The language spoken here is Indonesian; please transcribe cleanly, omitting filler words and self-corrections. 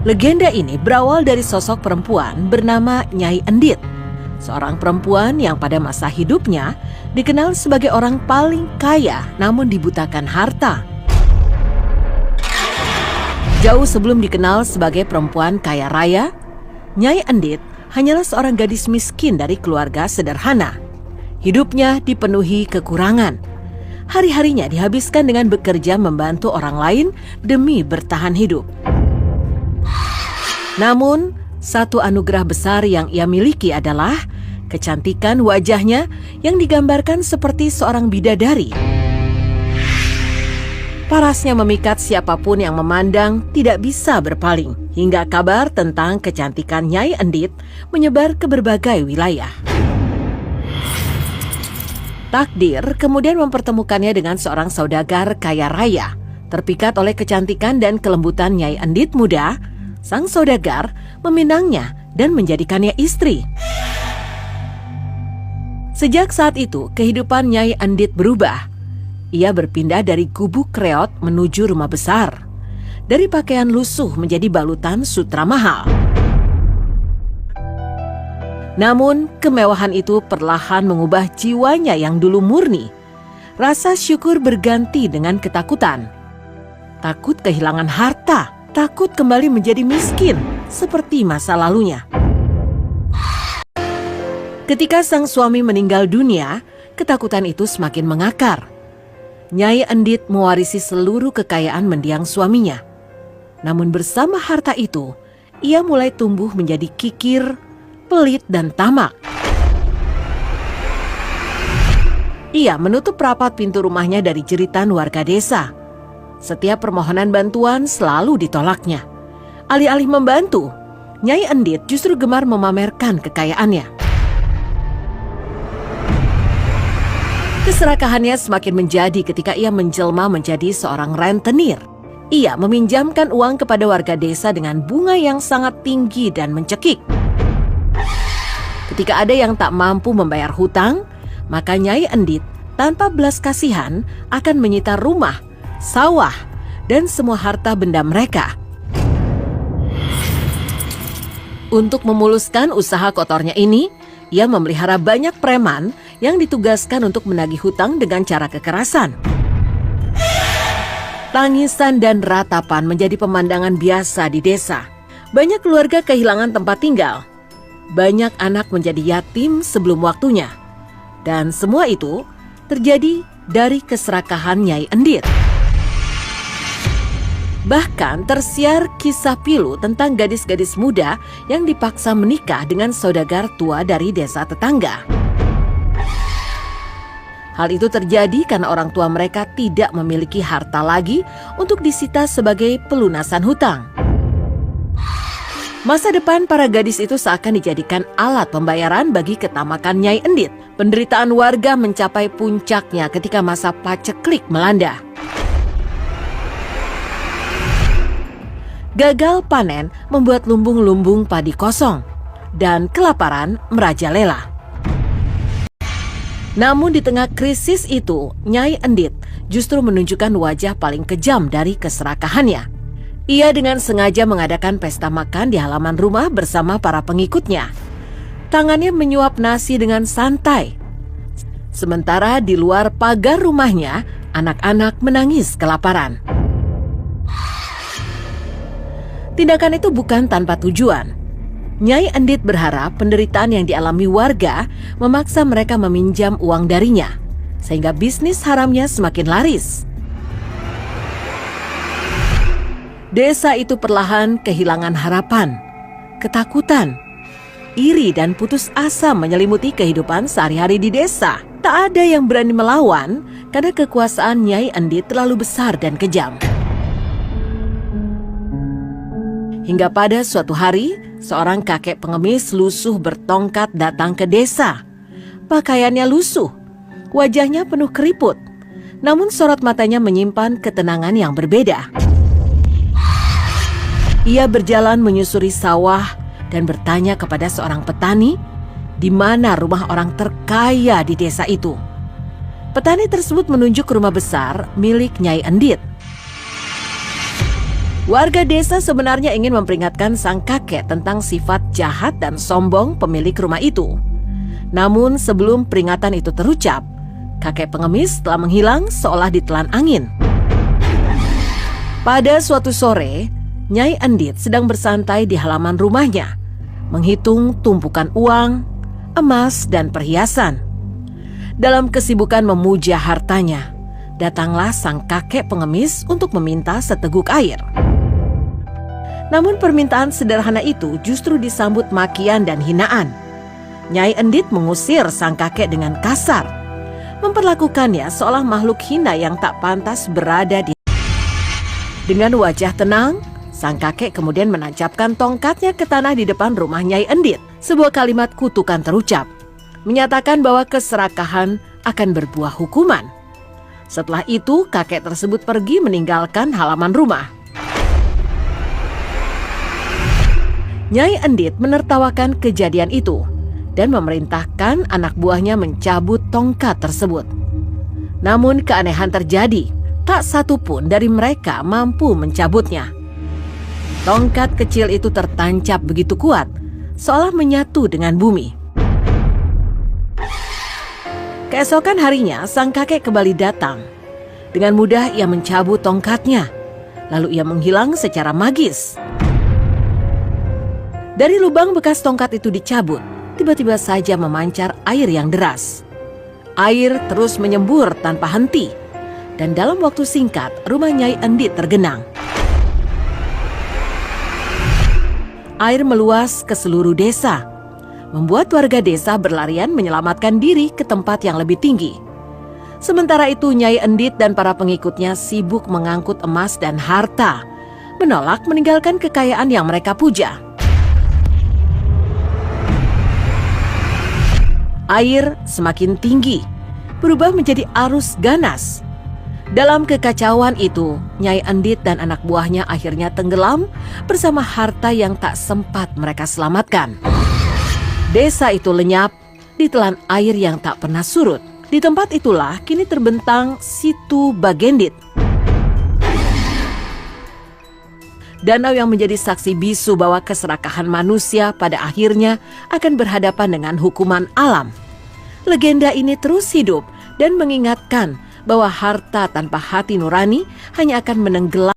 Legenda ini berawal dari sosok perempuan bernama Nyai Endit, seorang perempuan yang pada masa hidupnya dikenal sebagai orang paling kaya namun dibutakan harta. Jauh sebelum dikenal sebagai perempuan kaya raya, Nyai Endit hanyalah seorang gadis miskin dari keluarga sederhana. Hidupnya dipenuhi kekurangan. Hari-harinya dihabiskan dengan bekerja membantu orang lain demi bertahan hidup. Namun, satu anugerah besar yang ia miliki adalah kecantikan wajahnya yang digambarkan seperti seorang bidadari. Parasnya memikat siapapun yang memandang tidak bisa berpaling, hingga kabar tentang kecantikan Nyai Endit menyebar ke berbagai wilayah. Takdir kemudian mempertemukannya dengan seorang saudagar kaya raya. Terpikat oleh kecantikan dan kelembutan Nyai Endit muda, sang saudagar meminangnya dan menjadikannya istri. Sejak saat itu, kehidupan Nyai Endit berubah. Ia berpindah dari gubuk reot menuju rumah besar. Dari pakaian lusuh menjadi balutan sutra mahal. Namun, kemewahan itu perlahan mengubah jiwanya yang dulu murni. Rasa syukur berganti dengan ketakutan. Takut kehilangan harta, takut kembali menjadi miskin seperti masa lalunya. Ketika sang suami meninggal dunia, ketakutan itu semakin mengakar. Nyai Endit mewarisi seluruh kekayaan mendiang suaminya. Namun bersama harta itu, ia mulai tumbuh menjadi kikir, pelit dan tamak. Ia menutup rapat pintu rumahnya dari jeritan warga desa. Setiap permohonan bantuan selalu ditolaknya. Alih-alih membantu, Nyai Endit justru gemar memamerkan kekayaannya. Keserakahannya semakin menjadi ketika ia menjelma menjadi seorang rentenir. Ia meminjamkan uang kepada warga desa dengan bunga yang sangat tinggi dan mencekik. Ketika ada yang tak mampu membayar hutang, maka Nyai Endit tanpa belas kasihan akan menyita rumah, sawah, dan semua harta benda mereka. Untuk memuluskan usaha kotornya ini, ia memelihara banyak preman yang ditugaskan untuk menagih hutang dengan cara kekerasan. Tangisan dan ratapan menjadi pemandangan biasa di desa. Banyak keluarga kehilangan tempat tinggal. Banyak anak menjadi yatim sebelum waktunya. Dan semua itu terjadi dari keserakahan Nyai Endit. Bahkan tersiar kisah pilu tentang gadis-gadis muda yang dipaksa menikah dengan saudagar tua dari desa tetangga. Hal itu terjadi karena orang tua mereka tidak memiliki harta lagi untuk disita sebagai pelunasan hutang. Masa depan para gadis itu seakan dijadikan alat pembayaran bagi ketamakan Nyai Endit. Penderitaan warga mencapai puncaknya ketika masa paceklik melanda. Gagal panen membuat lumbung-lumbung padi kosong dan kelaparan merajalela. Namun di tengah krisis itu, Nyai Endit justru menunjukkan wajah paling kejam dari keserakahannya. Ia dengan sengaja mengadakan pesta makan di halaman rumah bersama para pengikutnya. Tangannya menyuap nasi dengan santai. Sementara di luar pagar rumahnya, anak-anak menangis kelaparan. Tindakan itu bukan tanpa tujuan. Nyai Endit berharap penderitaan yang dialami warga memaksa mereka meminjam uang darinya, sehingga bisnis haramnya semakin laris. Desa itu perlahan kehilangan harapan, ketakutan, iri dan putus asa menyelimuti kehidupan sehari-hari di desa. Tak ada yang berani melawan karena kekuasaan Nyai Endit terlalu besar dan kejam. Hingga pada suatu hari, seorang kakek pengemis lusuh bertongkat datang ke desa. Pakaiannya lusuh, wajahnya penuh keriput, namun sorot matanya menyimpan ketenangan yang berbeda. Ia berjalan menyusuri sawah dan bertanya kepada seorang petani, di mana rumah orang terkaya di desa itu. Petani tersebut menunjuk rumah besar milik Nyai Endit. Warga desa sebenarnya ingin memperingatkan sang kakek tentang sifat jahat dan sombong pemilik rumah itu. Namun sebelum peringatan itu terucap, kakek pengemis telah menghilang seolah ditelan angin. Pada suatu sore, Nyai Endit sedang bersantai di halaman rumahnya, menghitung tumpukan uang, emas, dan perhiasan. Dalam kesibukan memuja hartanya, datanglah sang kakek pengemis untuk meminta seteguk air. Namun permintaan sederhana itu justru disambut makian dan hinaan. Nyai Endit mengusir sang kakek dengan kasar, memperlakukannya seolah makhluk hina yang tak pantas berada di. Dengan wajah tenang, sang kakek kemudian menancapkan tongkatnya ke tanah di depan rumah Nyai Endit. Sebuah kalimat kutukan terucap, menyatakan bahwa keserakahan akan berbuah hukuman. Setelah itu, kakek tersebut pergi meninggalkan halaman rumah. Nyai Endit menertawakan kejadian itu dan memerintahkan anak buahnya mencabut tongkat tersebut. Namun keanehan terjadi, tak satu pun dari mereka mampu mencabutnya. Tongkat kecil itu tertancap begitu kuat, seolah menyatu dengan bumi. Keesokan harinya, sang kakek kembali datang. Dengan mudah ia mencabut tongkatnya, lalu ia menghilang secara magis. Dari lubang bekas tongkat itu dicabut, tiba-tiba saja memancar air yang deras. Air terus menyembur tanpa henti, dan dalam waktu singkat rumah Nyai Endit tergenang. Air meluas ke seluruh desa, membuat warga desa berlarian menyelamatkan diri ke tempat yang lebih tinggi. Sementara itu Nyai Endit dan para pengikutnya sibuk mengangkut emas dan harta, menolak meninggalkan kekayaan yang mereka puja. Air semakin tinggi, berubah menjadi arus ganas. Dalam kekacauan itu, Nyai Endit dan anak buahnya akhirnya tenggelam bersama harta yang tak sempat mereka selamatkan. Desa itu lenyap, ditelan air yang tak pernah surut. Di tempat itulah kini terbentang Situ Bagendit, danau yang menjadi saksi bisu bahwa keserakahan manusia pada akhirnya akan berhadapan dengan hukuman alam. Legenda ini terus hidup dan mengingatkan bahwa harta tanpa hati nurani hanya akan menenggelam.